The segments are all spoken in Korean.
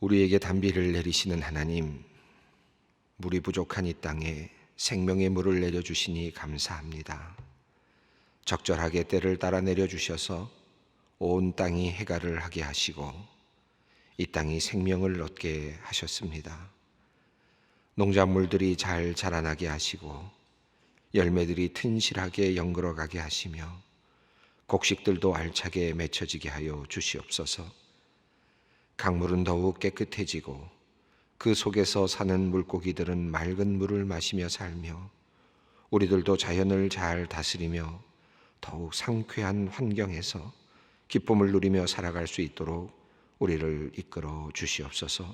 우리에게 단비를 내리시는 하나님, 물이 부족한 이 땅에 생명의 물을 내려주시니 감사합니다. 적절하게 때를 따라 내려주셔서 온 땅이 해갈을 하게 하시고 이 땅이 생명을 얻게 하셨습니다. 농작물들이 잘 자라나게 하시고 열매들이 튼실하게 연그러가게 하시며 곡식들도 알차게 맺혀지게 하여 주시옵소서. 강물은 더욱 깨끗해지고 그 속에서 사는 물고기들은 맑은 물을 마시며 살며 우리들도 자연을 잘 다스리며 더욱 상쾌한 환경에서 기쁨을 누리며 살아갈 수 있도록 우리를 이끌어 주시옵소서.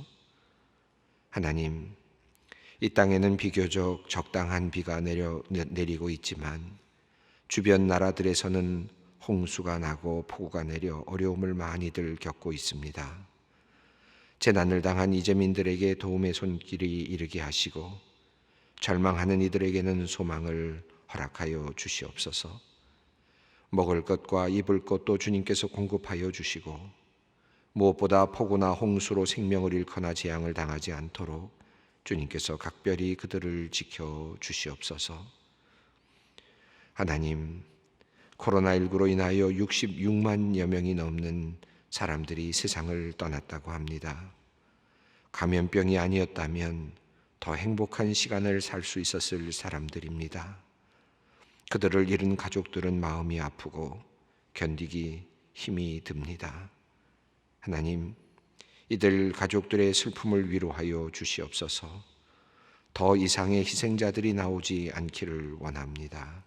하나님, 이 땅에는 비교적 적당한 비가 내리고 있지만 주변 나라들에서는 홍수가 나고 폭우가 내려 어려움을 많이들 겪고 있습니다. 재난을 당한 이재민들에게 도움의 손길이 이르게 하시고 절망하는 이들에게는 소망을 허락하여 주시옵소서. 먹을 것과 입을 것도 주님께서 공급하여 주시고 무엇보다 폭우나 홍수로 생명을 잃거나 재앙을 당하지 않도록 주님께서 각별히 그들을 지켜 주시옵소서. 하나님, 코로나19로 인하여 66만여 명이 넘는 사람들이 세상을 떠났다고 합니다. 감염병이 아니었다면 더 행복한 시간을 살 수 있었을 사람들입니다. 그들을 잃은 가족들은 마음이 아프고 견디기 힘이 듭니다. 하나님, 이들 가족들의 슬픔을 위로하여 주시옵소서. 더 이상의 희생자들이 나오지 않기를 원합니다.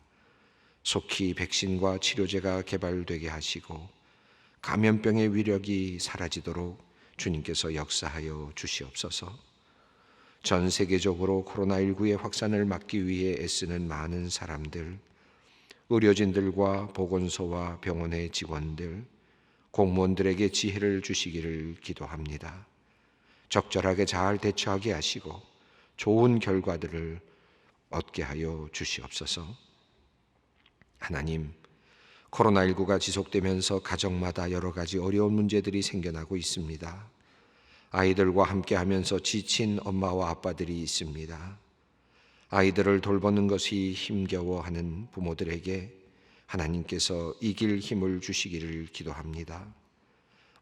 속히 백신과 치료제가 개발되게 하시고 감염병의 위력이 사라지도록 주님께서 역사하여 주시옵소서. 전 세계적으로 코로나19의 확산을 막기 위해 애쓰는 많은 사람들, 의료진들과 보건소와 병원의 직원들, 공무원들에게 지혜를 주시기를 기도합니다. 적절하게 잘 대처하게 하시고 좋은 결과들을 얻게 하여 주시옵소서. 하나님, 코로나19가 지속되면서 가정마다 여러 가지 어려운 문제들이 생겨나고 있습니다. 아이들과 함께 하면서 지친 엄마와 아빠들이 있습니다. 아이들을 돌보는 것이 힘겨워하는 부모들에게 하나님께서 이길 힘을 주시기를 기도합니다.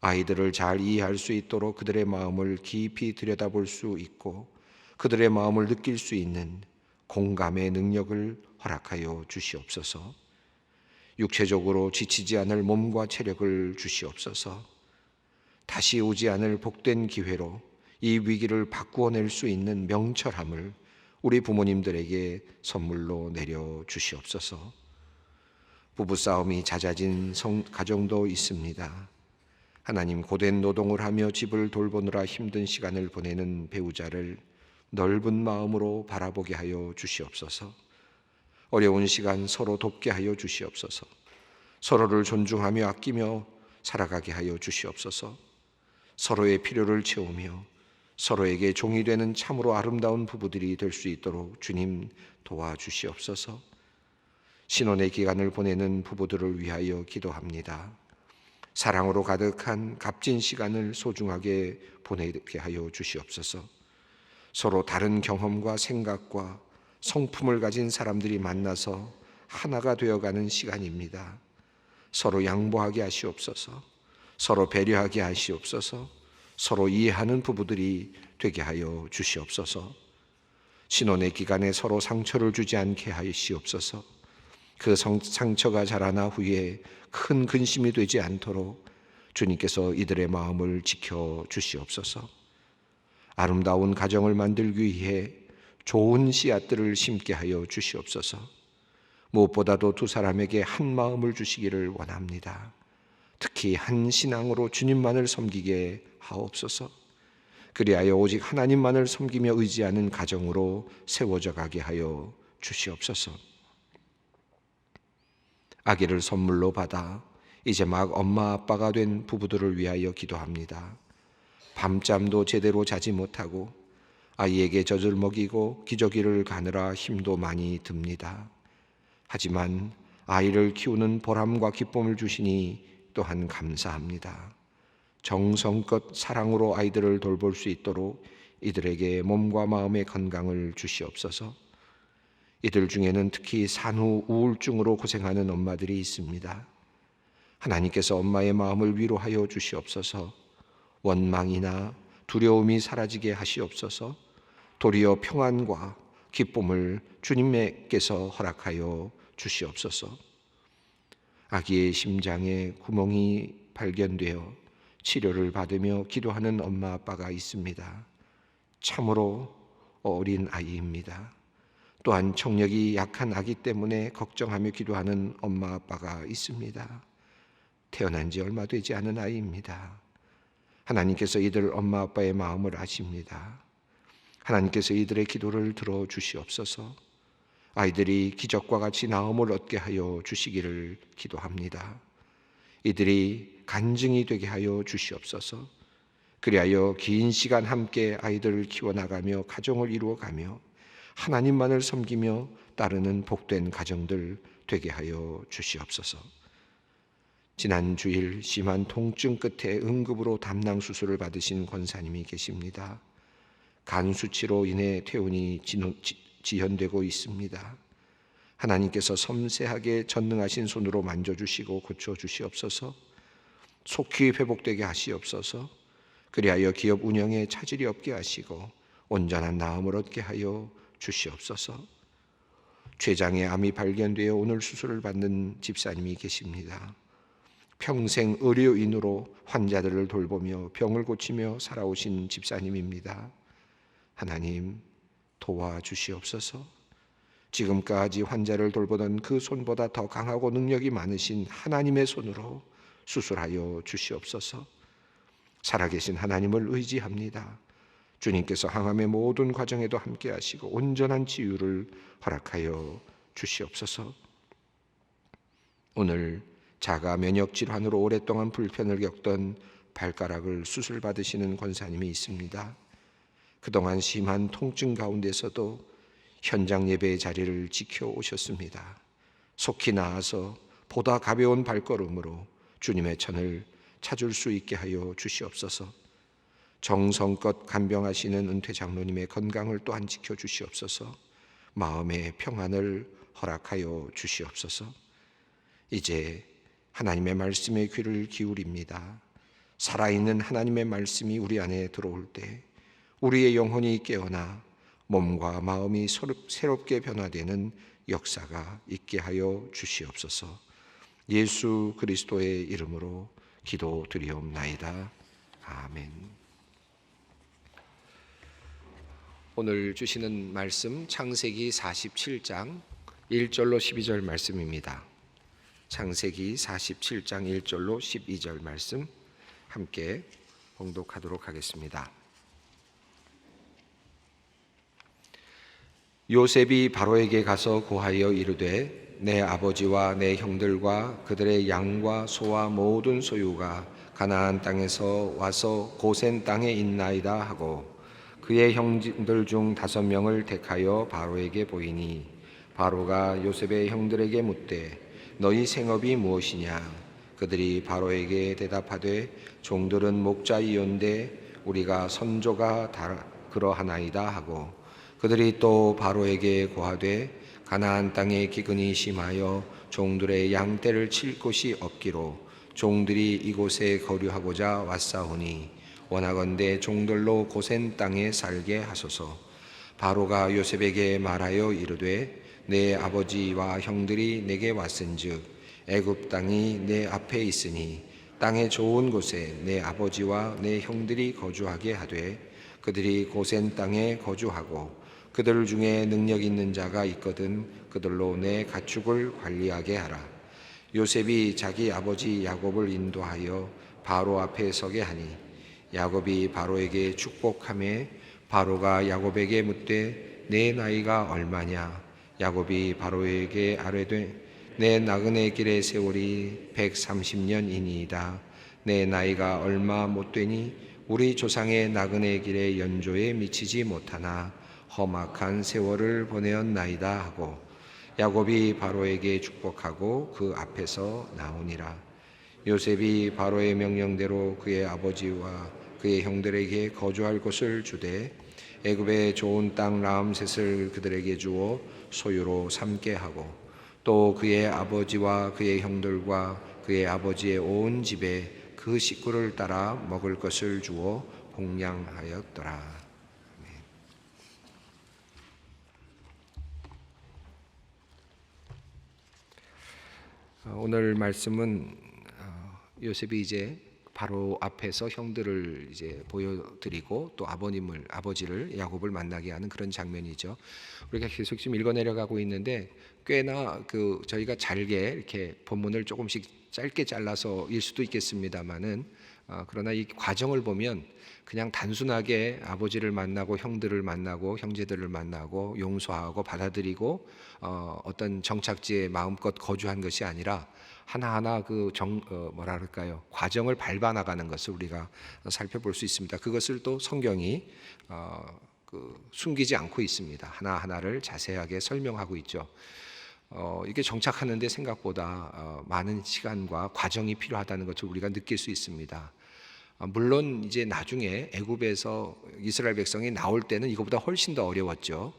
아이들을 잘 이해할 수 있도록 그들의 마음을 깊이 들여다볼 수 있고 그들의 마음을 느낄 수 있는 공감의 능력을 허락하여 주시옵소서. 육체적으로 지치지 않을 몸과 체력을 주시옵소서. 다시 오지 않을 복된 기회로 이 위기를 바꾸어낼 수 있는 명철함을 우리 부모님들에게 선물로 내려 주시옵소서. 부부싸움이 잦아진 가정도 있습니다. 하나님, 고된 노동을 하며 집을 돌보느라 힘든 시간을 보내는 배우자를 넓은 마음으로 바라보게 하여 주시옵소서. 어려운 시간 서로 돕게 하여 주시옵소서. 서로를 존중하며 아끼며 살아가게 하여 주시옵소서. 서로의 필요를 채우며 서로에게 종이 되는 참으로 아름다운 부부들이 될 수 있도록 주님 도와주시옵소서. 신혼의 기간을 보내는 부부들을 위하여 기도합니다. 사랑으로 가득한 값진 시간을 소중하게 보내게 하여 주시옵소서. 서로 다른 경험과 생각과 성품을 가진 사람들이 만나서 하나가 되어가는 시간입니다. 서로 양보하게 하시옵소서. 서로 배려하게 하시옵소서. 서로 이해하는 부부들이 되게 하여 주시옵소서. 신혼의 기간에 서로 상처를 주지 않게 하시옵소서. 그 상처가 자라나 후에 큰 근심이 되지 않도록 주님께서 이들의 마음을 지켜 주시옵소서. 아름다운 가정을 만들기 위해 좋은 씨앗들을 심게 하여 주시옵소서. 무엇보다도 두 사람에게 한 마음을 주시기를 원합니다. 특히 한 신앙으로 주님만을 섬기게 하옵소서. 그리하여 오직 하나님만을 섬기며 의지하는 가정으로 세워져 가게 하여 주시옵소서. 아기를 선물로 받아 이제 막 엄마 아빠가 된 부부들을 위하여 기도합니다. 밤잠도 제대로 자지 못하고 아이에게 젖을 먹이고 기저귀를 가느라 힘도 많이 듭니다. 하지만 아이를 키우는 보람과 기쁨을 주시니 또한 감사합니다. 정성껏 사랑으로 아이들을 돌볼 수 있도록 이들에게 몸과 마음의 건강을 주시옵소서. 이들 중에는 특히 산후 우울증으로 고생하는 엄마들이 있습니다. 하나님께서 엄마의 마음을 위로하여 주시옵소서. 원망이나 두려움이 사라지게 하시옵소서. 도리어 평안과 기쁨을 주님께서 허락하여 주시옵소서. 아기의 심장에 구멍이 발견되어 치료를 받으며 기도하는 엄마 아빠가 있습니다. 참으로 어린 아이입니다. 또한 청력이 약한 아기 때문에 걱정하며 기도하는 엄마 아빠가 있습니다. 태어난 지 얼마 되지 않은 아이입니다. 하나님께서 이들 엄마 아빠의 마음을 아십니다. 하나님께서 이들의 기도를 들어주시옵소서. 아이들이 기적과 같이 나음을 얻게 하여 주시기를 기도합니다. 이들이 간증이 되게 하여 주시옵소서. 그리하여 긴 시간 함께 아이들을 키워나가며 가정을 이루어가며 하나님만을 섬기며 따르는 복된 가정들 되게 하여 주시옵소서. 지난 주일 심한 통증 끝에 응급으로 담낭 수술을 받으신 권사님이 계십니다. 간 수치로 인해 퇴원이 지연되고 있습니다. 하나님께서 섬세하게 전능하신 손으로 만져주시고 고쳐주시옵소서. 속히 회복되게 하시옵소서. 그리하여 기업 운영에 차질이 없게 하시고 온전한 나음을 얻게 하여 주시옵소서. 췌장에 암이 발견되어 오늘 수술을 받는 집사님이 계십니다. 평생 의료인으로 환자들을 돌보며 병을 고치며 살아오신 집사님입니다. 하나님 도와주시옵소서. 지금까지 환자를 돌보던 그 손보다 더 강하고 능력이 많으신 하나님의 손으로 수술하여 주시옵소서. 살아계신 하나님을 의지합니다. 주님께서 항암의 모든 과정에도 함께 하시고 온전한 치유를 허락하여 주시옵소서. 오늘 자가 면역 질환으로 오랫동안 불편을 겪던 발가락을 수술받으시는 권사님이 있습니다. 그동안 심한 통증 가운데서도 현장 예배의 자리를 지켜오셨습니다. 속히 나아서 보다 가벼운 발걸음으로 주님의 천을 찾을 수 있게 하여 주시옵소서. 정성껏 간병하시는 은퇴 장로님의 건강을 또한 지켜주시옵소서. 마음의 평안을 허락하여 주시옵소서. 이제 하나님의 말씀에 귀를 기울입니다. 살아있는 하나님의 말씀이 우리 안에 들어올 때 우리의 영혼이 깨어나 몸과 마음이 새롭게 변화되는 역사가 있게 하여 주시옵소서. 예수 그리스도의 이름으로 기도드리옵나이다. 아멘. 오늘 주시는 말씀 창세기 47장 1절로 12절 말씀입니다. 창세기 47장 1절로 12절 말씀 함께 봉독하도록 하겠습니다. 요셉이 바로에게 가서 고하여 이르되 내 아버지와 내 형들과 그들의 양과 소와 모든 소유가 가나안 땅에서 와서 고센 땅에 있나이다 하고 그의 형들 중 5명을 택하여 바로에게 보이니 바로가 요셉의 형들에게 묻되 너희 생업이 무엇이냐? 그들이 바로에게 대답하되 종들은 목자이온데 우리가 선조가 다 그러하나이다 하고 그들이 또 바로에게 고하되 가나안 땅에 기근이 심하여 종들의 양떼를 칠 곳이 없기로 종들이 이곳에 거류하고자 왔사오니 원하건대 종들로 고센 땅에 살게 하소서. 바로가 요셉에게 말하여 이르되 내 아버지와 형들이 내게 왔은즉 애굽 땅이 내 앞에 있으니 땅의 좋은 곳에 내 아버지와 내 형들이 거주하게 하되 그들이 고센 땅에 거주하고 그들 중에 능력 있는 자가 있거든 그들로 내 가축을 관리하게 하라. 요셉이 자기 아버지 야곱을 인도하여 바로 앞에 서게 하니 야곱이 바로에게 축복하며 바로가 야곱에게 묻되 내 나이가 얼마냐? 야곱이 바로에게 아뢰되 내 나그네 길의 세월이 130년이니이다. 내 나이가 얼마 못되니 우리 조상의 나그네 길의 연조에 미치지 못하나 험악한 세월을 보내었나이다 하고 야곱이 바로에게 축복하고 그 앞에서 나오니라. 요셉이 바로의 명령대로 그의 아버지와 그의 형들에게 거주할 곳을 주되 애굽의 좋은 땅 라암셋을 그들에게 주어 소유로 삼게 하고 또 그의 아버지와 그의 형들과 그의 아버지의 온 집에 그 식구를 따라 먹을 것을 주어 공양하였더라. 오늘 말씀은 요셉이 이제 바로 앞에서 형들을 이제 보여드리고 또 아버지를 야곱을 만나게 하는 그런 장면이죠. 우리가 계속 지금 읽어 내려가고 있는데 꽤나 저희가 잘게 이렇게 본문을 조금씩 짧게 잘라서일 수도 있겠습니다만은 그러나 이 과정을 보면 그냥 단순하게 아버지를 만나고 형들을 만나고 형제들을 만나고 용서하고 받아들이고 어떤 정착지에 마음껏 거주한 것이 아니라 하나하나 과정을 밟아 나가는 것을 우리가 살펴볼 수 있습니다. 그것을 또 성경이 숨기지 않고 있습니다. 하나하나를 자세하게 설명하고 있죠. 이게 정착하는데 생각보다 많은 시간과 과정이 필요하다는 것을 우리가 느낄 수 있습니다. 물론 이제 나중에 애굽에서 이스라엘 백성이 나올 때는 이거보다 훨씬 더 어려웠죠.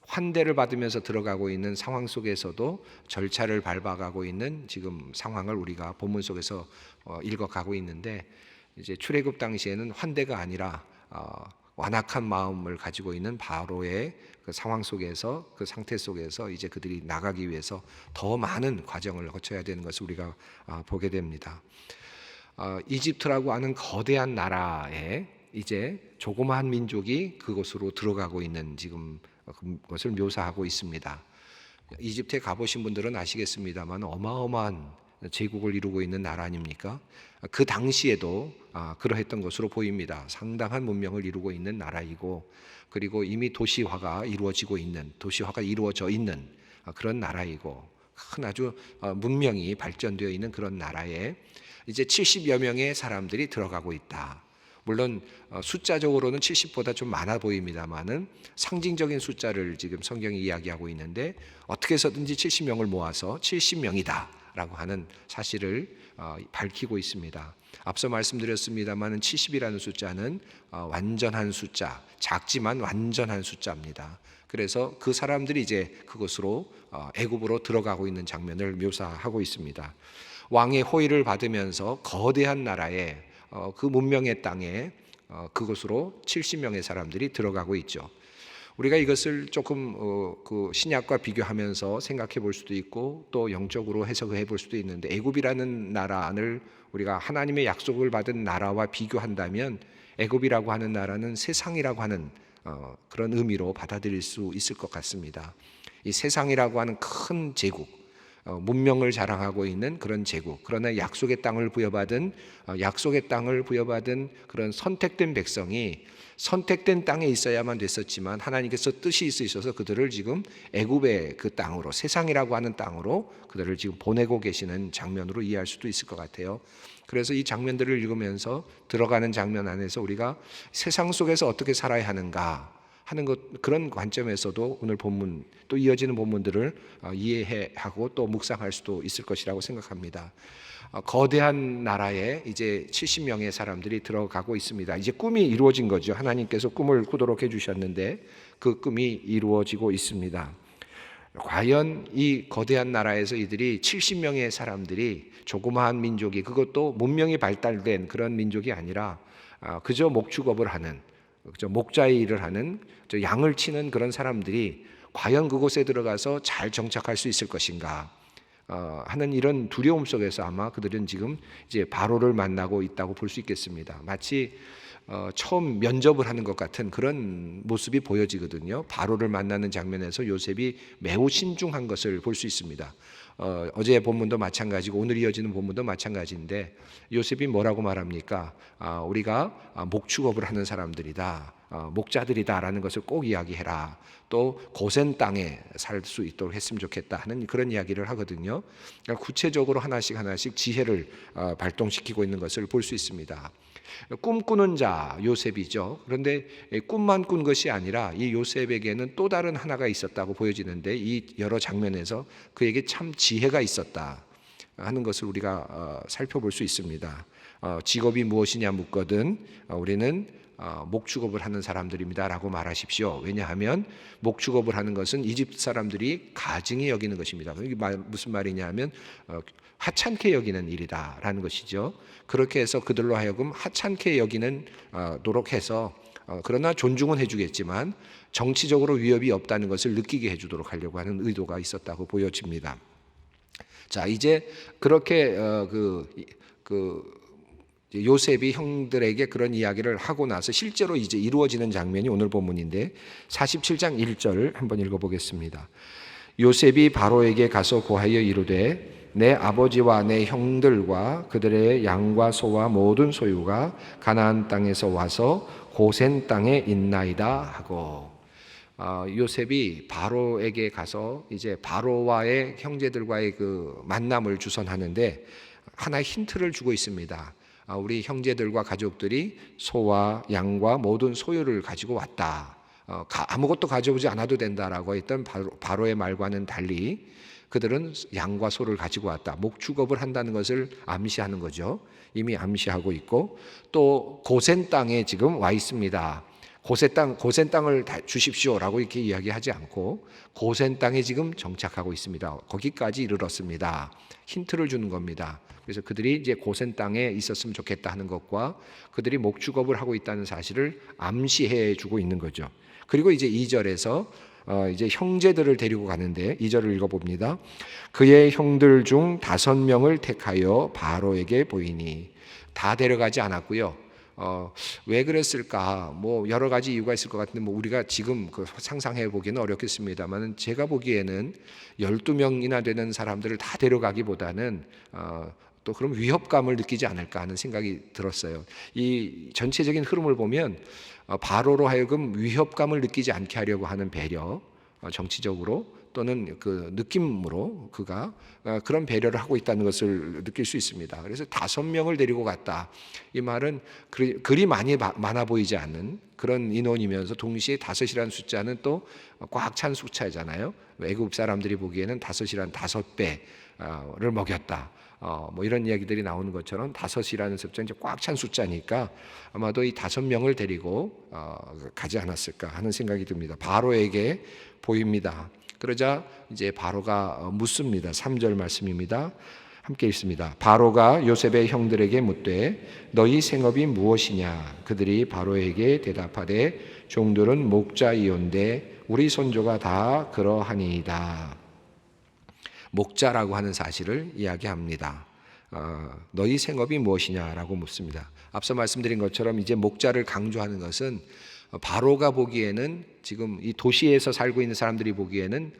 환대를 받으면서 들어가고 있는 상황 속에서도 절차를 밟아가고 있는 지금 상황을 우리가 본문 속에서 읽어가고 있는데 이제 출애굽 당시에는 환대가 아니라 완악한 마음을 가지고 있는 바로의 그 상황 속에서 그 상태 속에서 이제 그들이 나가기 위해서 더 많은 과정을 거쳐야 되는 것을 우리가 보게 됩니다. 이집트라고 하는 거대한 나라에 이제 조그마한 민족이 그곳으로 들어가고 있는 지금 그것을 묘사하고 있습니다. 이집트에 가보신 분들은 아시겠습니다만 어마어마한 제국을 이루고 있는 나라 아닙니까? 그 당시에도 그러했던 것으로 보입니다. 상당한 문명을 이루고 있는 나라이고 그리고 이미 도시화가 이루어져 있는 그런 나라이고 큰 아주 문명이 발전되어 있는 그런 나라에 이제 70여 명의 사람들이 들어가고 있다. 물론 숫자적으로는 70보다 좀 많아 보입니다만은 상징적인 숫자를 지금 성경이 이야기하고 있는데 어떻게 해서든지 70명을 모아서 70명이다라고 하는 사실을 밝히고 있습니다. 앞서 말씀드렸습니다만은 70이라는 숫자는 완전한 숫자, 작지만 완전한 숫자입니다. 그래서 그 사람들이 이제 그곳으로 애굽으로 들어가고 있는 장면을 묘사하고 있습니다. 왕의 호의를 받으면서 거대한 나라에 그 문명의 땅에 그곳으로 70명의 사람들이 들어가고 있죠. 우리가 이것을 조금 그 신약과 비교하면서 생각해 볼 수도 있고 또 영적으로 해석해 볼 수도 있는데 애굽이라는 나라를 우리가 하나님의 약속을 받은 나라와 비교한다면 애굽이라고 하는 나라는 세상이라고 하는 그런 의미로 받아들일 수 있을 것 같습니다. 이 세상이라고 하는 큰 제국, 문명을 자랑하고 있는 그런 제국, 그러나 약속의 땅을 부여받은 그런 선택된 백성이 선택된 땅에 있어야만 됐었지만 하나님께서 뜻이 있으셔서 그들을 지금 애굽의 그 땅으로, 세상이라고 하는 땅으로 그들을 지금 보내고 계시는 장면으로 이해할 수도 있을 것 같아요. 그래서 이 장면들을 읽으면서 들어가는 장면 안에서 우리가 세상 속에서 어떻게 살아야 하는가 하는 그런 관점에서도 오늘 본문 또 이어지는 본문들을 이해하고 또 묵상할 수도 있을 것이라고 생각합니다. 거대한 나라에 이제 70명의 사람들이 들어가고 있습니다. 이제 꿈이 이루어진 거죠. 하나님께서 꿈을 꾸도록 해주셨는데 그 꿈이 이루어지고 있습니다. 과연 이 거대한 나라에서 이들이 70명의 사람들이 조그마한 민족이, 그것도 문명이 발달된 그런 민족이 아니라 그저 목축업을 하는, 목자의 일을 하는, 양을 치는 그런 사람들이 과연 그곳에 들어가서 잘 정착할 수 있을 것인가 하는 이런 두려움 속에서 아마 그들은 지금 이제 바로를 만나고 있다고 볼 수 있겠습니다. 마치 처음 면접을 하는 것 같은 그런 모습이 보여지거든요. 바로를 만나는 장면에서 요셉이 매우 신중한 것을 볼 수 있습니다. 어제 본문도 마찬가지고 오늘 이어지는 본문도 마찬가지인데 요셉이 뭐라고 말합니까? 우리가 목축업을 하는 사람들이다, 목자들이다라는 것을 꼭 이야기해라. 또 고센 땅에 살 수 있도록 했으면 좋겠다 하는 그런 이야기를 하거든요. 그러니까 구체적으로 하나씩 지혜를 발동시키고 있는 것을 볼 수 있습니다. 꿈꾸는 자 요셉이죠. 그런데 꿈만 꾼 것이 아니라 이 요셉에게는 또 다른 하나가 있었다고 보여지는데 이 여러 장면에서 그에게 참 지혜가 있었다. 하는 것을 우리가 살펴볼 수 있습니다. 직업이 무엇이냐 묻거든 우리는 목축업을 하는 사람들입니다라고 말하십시오. 왜냐하면 목축업을 하는 것은 이집트 사람들이 가증히 여기는 것입니다. 이게 무슨 말이냐면 하찮게 여기는 일이다라는 것이죠. 그렇게 해서 그들로 하여금 하찮게 여기는 노력해서 그러나 존중은 해주겠지만 정치적으로 위협이 없다는 것을 느끼게 해주도록 하려고 하는 의도가 있었다고 보여집니다. 자, 이제 그렇게 요셉이 형들에게 그런 이야기를 하고 나서 실제로 이제 이루어지는 장면이 오늘 본문인데 47장 1절 한번 읽어보겠습니다. 요셉이 바로에게 가서 고하여 이르되 내 아버지와 내 형들과 그들의 양과 소와 모든 소유가 가나안 땅에서 와서 고센 땅에 있나이다 하고, 요셉이 바로에게 가서 이제 바로와의 형제들과의 그 만남을 주선하는데 하나의 힌트를 주고 있습니다. 우리 형제들과 가족들이 소와 양과 모든 소유를 가지고 왔다. 아무것도 가져오지 않아도 된다라고 했던 바로의 말과는 달리 그들은 양과 소를 가지고 왔다. 목축업을 한다는 것을 암시하는 거죠. 이미 암시하고 있고 또 고센 땅에 지금 와 있습니다. 고센 땅을 주십시오라고 이렇게 이야기하지 않고 고센 땅에 지금 정착하고 있습니다. 거기까지 이르렀습니다. 힌트를 주는 겁니다. 그래서 그들이 이제 고센 땅에 있었으면 좋겠다 하는 것과 그들이 목축업을 하고 있다는 사실을 암시해 주고 있는 거죠. 그리고 이제 2절에서 이제 형제들을 데리고 가는데 2절을 읽어봅니다. 그의 형들 중 5명을 택하여 바로에게 보이니, 다 데려가지 않았고요. 왜 그랬을까? 뭐 여러 가지 이유가 있을 것 같은데 우리가 지금 상상해 보기는 어렵겠습니다만 제가 보기에는 12명이나 되는 사람들을 다 데려가기보다는 또 그럼 위협감을 느끼지 않을까 하는 생각이 들었어요. 이 전체적인 흐름을 보면 바로로 하여금 위협감을 느끼지 않게 하려고 하는 배려, 정치적으로 또는 그 느낌으로 그가 그런 배려를 하고 있다는 것을 느낄 수 있습니다. 그래서 5명을 데리고 갔다. 이 말은 그리 많아 보이지 않는 그런 인원이면서 동시에 5이라는 숫자는 또 꽉 찬 숫자잖아요. 외국 사람들이 보기에는 5이란 5배를 먹였다. 뭐 이런 이야기들이 나오는 것처럼 5이라는 숫자는 이제 꽉 찬 숫자니까 아마도 이 5명을 데리고 가지 않았을까 하는 생각이 듭니다. 바로에게 보입니다. 그러자 이제 바로가 묻습니다. 3절 말씀입니다. 함께 읽습니다. 바로가 요셉의 형들에게 묻되 너희 생업이 무엇이냐? 그들이 바로에게 대답하되 종들은 목자이온데 우리 선조가 다 그러하니이다. 목자라고 하는 사실을 이야기합니다. 너희 생업이 무엇이냐라고 묻습니다. 앞서 말씀드린 것처럼 이제 목자를 강조하는 것은 바로가 보기에는 지금 이 도시에서 살고 있는 사람들이 보기에는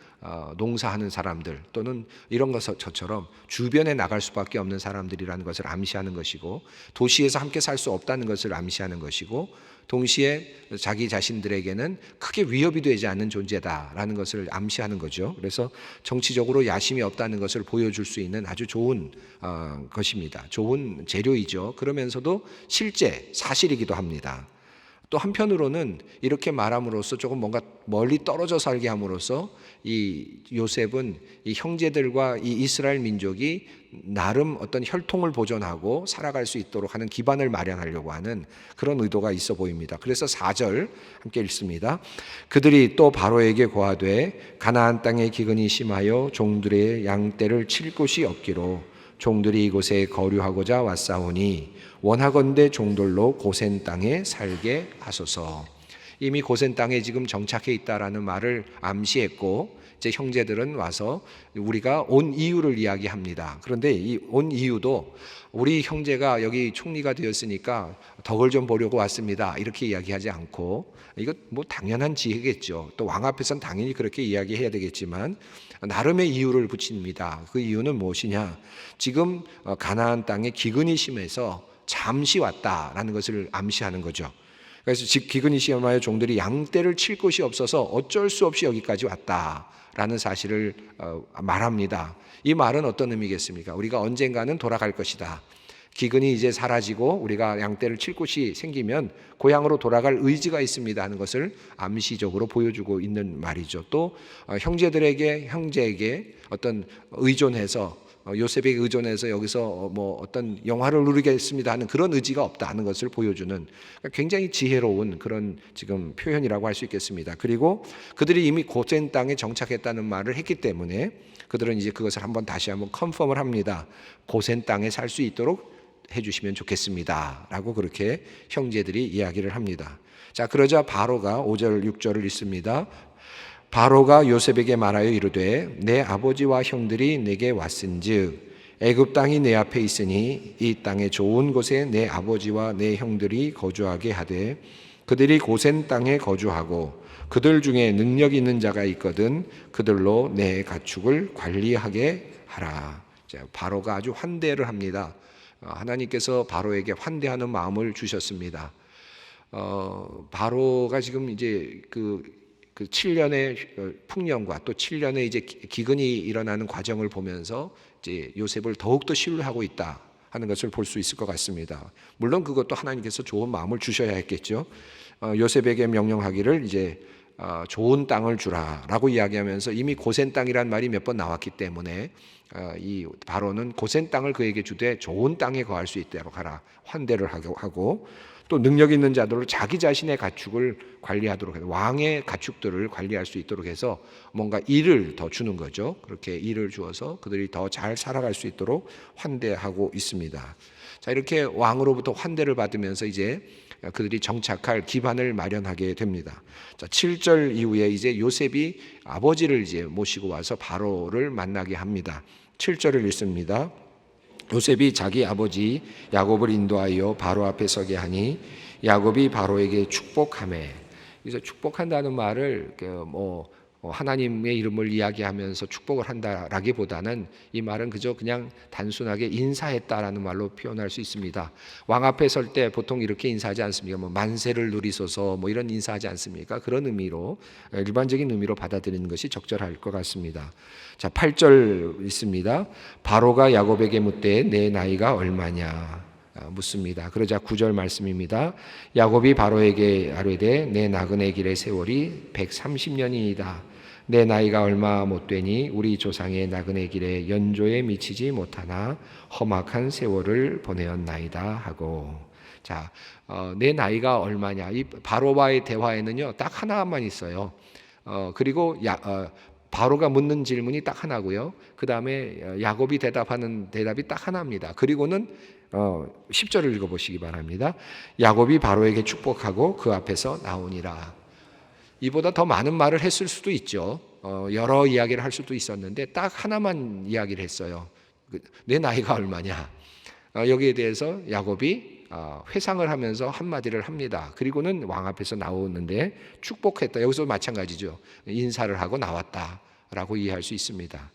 농사하는 사람들 또는 이런 것처럼 주변에 나갈 수밖에 없는 사람들이라는 것을 암시하는 것이고, 도시에서 함께 살 수 없다는 것을 암시하는 것이고, 동시에 자기 자신들에게는 크게 위협이 되지 않는 존재다라는 것을 암시하는 거죠. 그래서 정치적으로 야심이 없다는 것을 보여줄 수 있는 아주 좋은 것입니다. 좋은 재료이죠. 그러면서도 실제 사실이기도 합니다. 또 한편으로는 이렇게 말함으로써 조금 뭔가 멀리 떨어져 살게 함으로써 이 요셉은 이 형제들과 이 이스라엘 민족이 나름 어떤 혈통을 보존하고 살아갈 수 있도록 하는 기반을 마련하려고 하는 그런 의도가 있어 보입니다. 그래서 4절 함께 읽습니다. 그들이 또 바로에게 고하되 가나안 땅에 기근이 심하여 종들의 양떼를 칠 곳이 없기로 종들이 이곳에 거류하고자 왔사오니 원하건대 종들로 고센 땅에 살게 하소서. 이미 고센 땅에 지금 정착해 있다라는 말을 암시했고 이제 형제들은 와서 우리가 온 이유를 이야기합니다. 그런데 이 온 이유도 우리 형제가 여기 총리가 되었으니까 덕을 좀 보려고 왔습니다 이렇게 이야기하지 않고, 이거 뭐 당연한 지혜겠죠. 또 왕 앞에서는 당연히 그렇게 이야기해야 되겠지만 나름의 이유를 붙입니다. 그 이유는 무엇이냐? 지금 가나안 땅에 기근이 심해서 잠시 왔다라는 것을 암시하는 거죠. 그래서 기근이 심하여 종들이 양떼를 칠 곳이 없어서 어쩔 수 없이 여기까지 왔다라는 사실을 말합니다. 이 말은 어떤 의미겠습니까? 우리가 언젠가는 돌아갈 것이다. 기근이 이제 사라지고 우리가 양떼를 칠 곳이 생기면 고향으로 돌아갈 의지가 있습니다 하는 것을 암시적으로 보여주고 있는 말이죠. 또 형제에게 어떤 의존해서 요셉에게 의존해서 여기서 뭐 어떤 영화를 누리겠습니다 하는 그런 의지가 없다는 것을 보여주는 굉장히 지혜로운 그런 지금 표현이라고 할 수 있겠습니다. 그리고 그들이 이미 고센 땅에 정착했다는 말을 했기 때문에 그들은 이제 그것을 다시 한번 컨펌을 합니다. 고센 땅에 살 수 있도록 해주시면 좋겠습니다 라고 그렇게 형제들이 이야기를 합니다. 자, 그러자 바로가 5절 6절을 읽습니다. 바로가 요셉에게 말하여 이르되 내 아버지와 형들이 내게 왔은즉 애굽 땅이 내 앞에 있으니 이 땅의 좋은 곳에 내 아버지와 내 형들이 거주하게 하되 그들이 고센 땅에 거주하고 그들 중에 능력 있는 자가 있거든 그들로 내 가축을 관리하게 하라. 자, 바로가 아주 환대를 합니다. 하나님께서 바로에게 환대하는 마음을 주셨습니다. 바로가 지금 이제 그 7년의 풍년과 또 7년의 이제 기근이 일어나는 과정을 보면서 이제 요셉을 더욱더 신뢰하고 있다 하는 것을 볼 수 있을 것 같습니다. 물론 그것도 하나님께서 좋은 마음을 주셔야 했겠죠. 요셉에게 명령하기를 이제 좋은 땅을 주라라고 이야기하면서 이미 고센 땅이란 말이 몇 번 나왔기 때문에 이 바로는 고센 땅을 그에게 주되 좋은 땅에 거할 수 있도록 하라 환대를 하고 또 능력 있는 자들로 자기 자신의 가축을 관리하도록 해서 왕의 가축들을 관리할 수 있도록 해서 뭔가 일을 더 주는 거죠. 그렇게 일을 주어서 그들이 더 잘 살아갈 수 있도록 환대하고 있습니다. 자, 이렇게 왕으로부터 환대를 받으면서 이제 그들이 정착할 기반을 마련하게 됩니다. 자, 7절 이후에 이제 요셉이 아버지를 이제 모시고 와서 바로를 만나게 합니다. 7절을 읽습니다. 요셉이 자기 아버지 야곱을 인도하여 바로 앞에 서게 하니 야곱이 바로에게 축복하매. 그래서 축복한다는 말을 하나님의 이름을 이야기하면서 축복을 한다라기보다는 이 말은 그냥 단순하게 인사했다라는 말로 표현할 수 있습니다. 왕 앞에 설 때 보통 이렇게 인사하지 않습니까? 만세를 누리소서 이런 인사하지 않습니까? 그런 의미로 일반적인 의미로 받아들이는 것이 적절할 것 같습니다. 자, 8절 있습니다. 바로가 야곱에게 묻되 내 나이가 얼마냐 묻습니다. 그러자 9절 말씀입니다. 야곱이 바로에게 아뢰되 내 나그네 길의 세월이 130년이니이다. 내 나이가 얼마 못되니 우리 조상의 나그네 길에 연조에 미치지 못하나 험악한 세월을 보내었나이다 하고. 자, 내 나이가 얼마냐? 이 바로와의 대화에는요 딱 하나만 있어요. 그리고 바로가 묻는 질문이 딱 하나고요. 그 다음에 야곱이 대답하는 대답이 딱 하나입니다. 그리고는 10절을 읽어보시기 바랍니다. 야곱이 바로에게 축복하고 그 앞에서 나오니라. 이보다 더 많은 말을 했을 수도 있죠. 여러 이야기를 할 수도 있었는데 딱 하나만 이야기를 했어요. 내 나이가 얼마냐? 여기에 대해서 야곱이 회상을 하면서 한마디를 합니다. 그리고는 왕 앞에서 나오는데 축복했다. 여기서 마찬가지죠. 인사를 하고 나왔다라고 이해할 수 있습니다.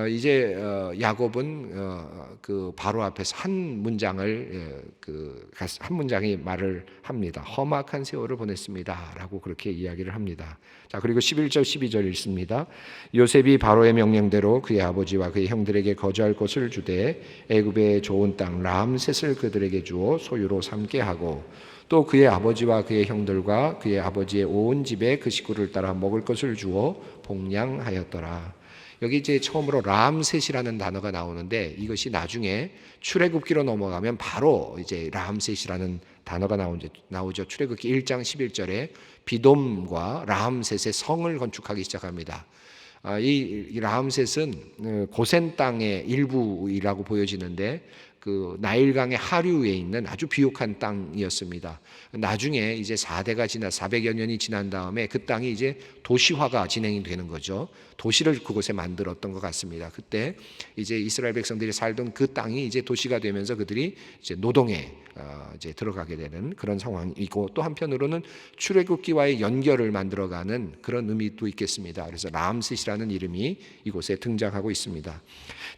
이제 야곱은 그 바로 앞에서 한 문장의 말을 합니다. 험악한 세월을 보냈습니다라고 그렇게 이야기를 합니다. 자, 그리고 11절 12절 읽습니다. 요셉이 바로의 명령대로 그의 아버지와 그의 형들에게 거주할 곳을 주되 애굽의 좋은 땅 람셋을 그들에게 주어 소유로 삼게 하고 또 그의 아버지와 그의 형들과 그의 아버지의 온 집에 그 식구를 따라 먹을 것을 주어 복량하였더라. 여기 이제 처음으로 람셋이라는 단어가 나오는데 이것이 나중에 출애굽기로 넘어가면 바로 이제 람셋이라는 단어가 나오죠. 출애굽기 1장 11절에 비돔과 람셋의 성을 건축하기 시작합니다. 이 람셋은 고센 땅의 일부이라고 보여지는데 그 나일강의 하류에 있는 아주 비옥한 땅이었습니다. 나중에 이제 400여 년이 지난 다음에 그 땅이 이제 도시화가 진행이 되는 거죠. 도시를 그곳에 만들었던 것 같습니다. 그때 이제 이스라엘 백성들이 살던 그 땅이 이제 도시가 되면서 그들이 이제 노동에 이제 들어가게 되는 그런 상황이고 또 한편으로는 출애굽기와의 연결을 만들어가는 그런 의미도 있겠습니다. 그래서 람셋이라는 이름이 이곳에 등장하고 있습니다.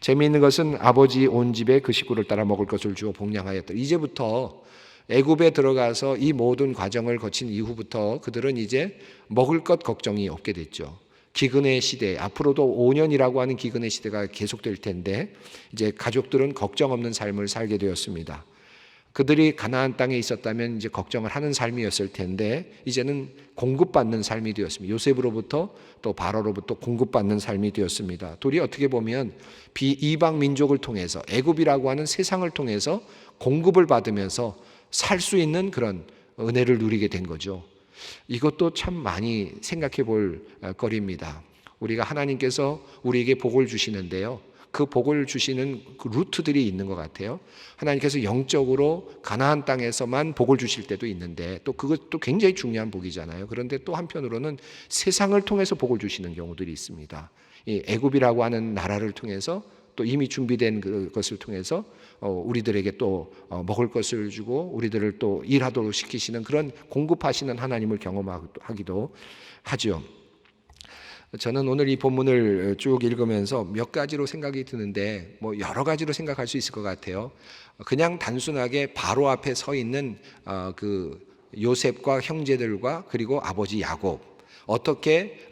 재미있는 것은 아버지 온 집에 그 식구를 따라 먹을 것을 주어 복량하였다. 이제부터 애굽에 들어가서 이 모든 과정을 거친 이후부터 그들은 이제 먹을 것 걱정이 없게 됐죠. 기근의 시대, 앞으로도 5년이라고 하는 기근의 시대가 계속될 텐데 이제 가족들은 걱정 없는 삶을 살게 되었습니다. 그들이 가나안 땅에 있었다면 이제 걱정을 하는 삶이었을 텐데 이제는 공급받는 삶이 되었습니다. 요셉으로부터 또 바로로부터 공급받는 삶이 되었습니다. 둘이 어떻게 보면 이방 민족을 통해서 애굽이라고 하는 세상을 통해서 공급을 받으면서 살 수 있는 그런 은혜를 누리게 된 거죠. 이것도 참 많이 생각해 볼 거리입니다. 우리가 하나님께서 우리에게 복을 주시는데요. 그 복을 주시는 그 루트들이 있는 것 같아요. 하나님께서 영적으로 가나안 땅에서만 복을 주실 때도 있는데 또 그것도 굉장히 중요한 복이잖아요. 그런데 또 한편으로는 세상을 통해서 복을 주시는 경우들이 있습니다. 이 애굽이라고 하는 나라를 통해서 또 이미 준비된 그것을 통해서 우리들에게 또 먹을 것을 주고 우리들을 또 일하도록 시키시는 그런 공급하시는 하나님을 경험하기도 하죠. 저는 오늘 이 본문을 쭉 읽으면서 몇 가지로 생각이 드는데 뭐 여러 가지로 생각할 수 있을 것 같아요. 그냥 단순하게 바로 앞에 서 있는 그 요셉과 형제들과 그리고 아버지 야곱 어떻게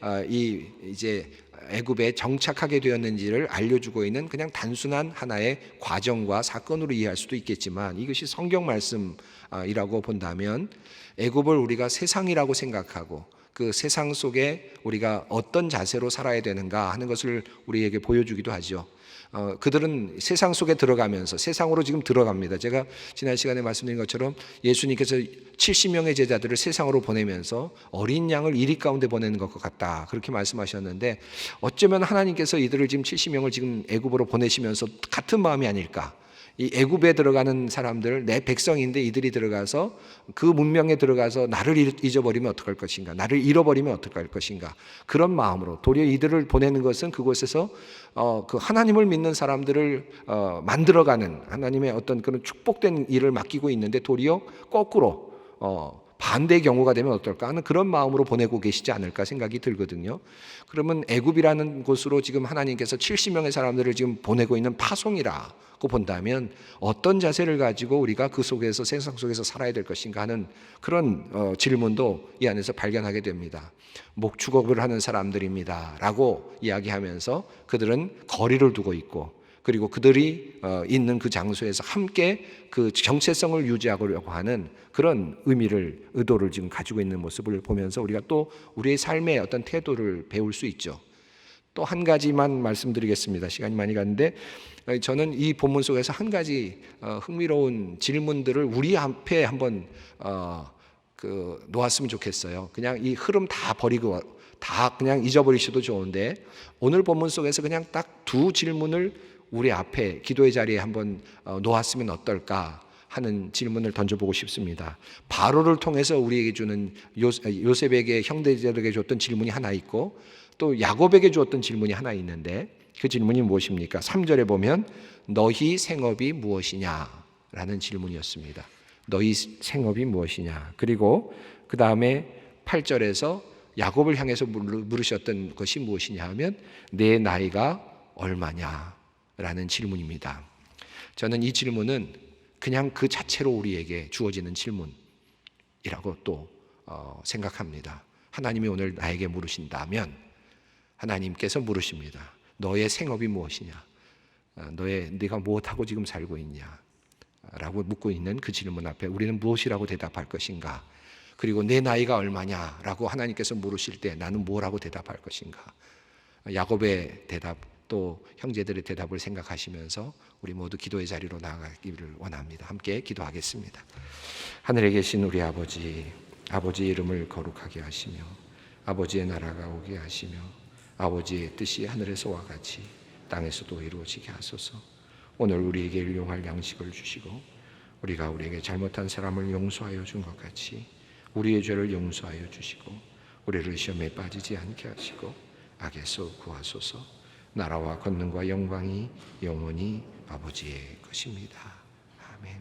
이제 애굽에 정착하게 되었는지를 알려주고 있는 그냥 단순한 하나의 과정과 사건으로 이해할 수도 있겠지만 이것이 성경 말씀이라고 본다면 애굽을 우리가 세상이라고 생각하고 그 세상 속에 우리가 어떤 자세로 살아야 되는가 하는 것을 우리에게 보여주기도 하죠. 그들은 세상 속에 들어가면서 세상으로 지금 들어갑니다. 제가 지난 시간에 말씀드린 것처럼 예수님께서 70명의 제자들을 세상으로 보내면서 어린 양을 이리 가운데 보내는 것 같다 그렇게 말씀하셨는데 어쩌면 하나님께서 이들을 지금 70명을 지금 애굽으로 보내시면서 같은 마음이 아닐까. 이 애굽에 들어가는 사람들 내 백성인데 이들이 들어가서 그 문명에 들어가서 나를 잊어버리면 어떡할 것인가, 나를 잃어버리면 어떡할 것인가 그런 마음으로 도리어 이들을 보내는 것은 그곳에서 그 하나님을 믿는 사람들을 만들어가는 하나님의 어떤 그런 축복된 일을 맡기고 있는데 도리어 거꾸로 반대의 경우가 되면 어떨까 하는 그런 마음으로 보내고 계시지 않을까 생각이 들거든요. 그러면 애굽이라는 곳으로 지금 하나님께서 70명의 사람들을 지금 보내고 있는 파송이라고 본다면 어떤 자세를 가지고 우리가 그 속에서 세상 속에서 살아야 될 것인가 하는 그런 질문도 이 안에서 발견하게 됩니다. 목축업을 하는 사람들입니다 라고 이야기하면서 그들은 거리를 두고 있고 그리고 그들이 있는 그 장소에서 함께 그 정체성을 유지하려고 하는 그런 의도를 지금 가지고 있는 모습을 보면서 우리가 또 우리의 삶의 어떤 태도를 배울 수 있죠. 또 한 가지만 말씀드리겠습니다. 시간이 많이 갔는데 저는 이 본문 속에서 한 가지 흥미로운 질문들을 우리 앞에 한번 놓았으면 좋겠어요. 그냥 이 흐름 다 버리고 다 그냥 잊어버리셔도 좋은데 오늘 본문 속에서 그냥 딱 두 질문을 우리 앞에 기도의 자리에 한번 놓았으면 어떨까 하는 질문을 던져보고 싶습니다. 바로를 통해서 우리에게 주는 요셉에게 형제들에게 줬던 질문이 하나 있고 또 야곱에게 주었던 질문이 하나 있는데 그 질문이 무엇입니까? 3절에 보면 너희 생업이 무엇이냐 라는 질문이었습니다. 너희 생업이 무엇이냐. 그리고 그 다음에 8절에서 야곱을 향해서 물으셨던 것이 무엇이냐 하면 내 나이가 얼마냐 라는 질문입니다. 저는 이 질문은 그냥 그 자체로 우리에게 주어지는 질문이라고 또 생각합니다. 하나님이 오늘 나에게 물으신다면 하나님께서 물으십니다. 너의 생업이 무엇이냐? 네가 무엇하고 지금 살고 있냐? 라고 묻고 있는 그 질문 앞에 우리는 무엇이라고 대답할 것인가? 그리고 내 나이가 얼마냐? 라고 하나님께서 물으실 때 나는 뭐라고 대답할 것인가? 야곱의 대답 또 형제들의 대답을 생각하시면서 우리 모두 기도의 자리로 나아가기를 원합니다. 함께 기도하겠습니다. 하늘에 계신 우리 아버지, 아버지의 이름을 거룩하게 하시며 아버지의 나라가 오게 하시며 아버지의 뜻이 하늘에서와 같이 땅에서도 이루어지게 하소서. 오늘 우리에게 일용할 양식을 주시고 우리가 우리에게 잘못한 사람을 용서하여 준 것 같이 우리의 죄를 용서하여 주시고 우리를 시험에 빠지지 않게 하시고 악에서 구하소서. 나라와 권능과 영광이 영원히 아버지의 것입니다. 아멘.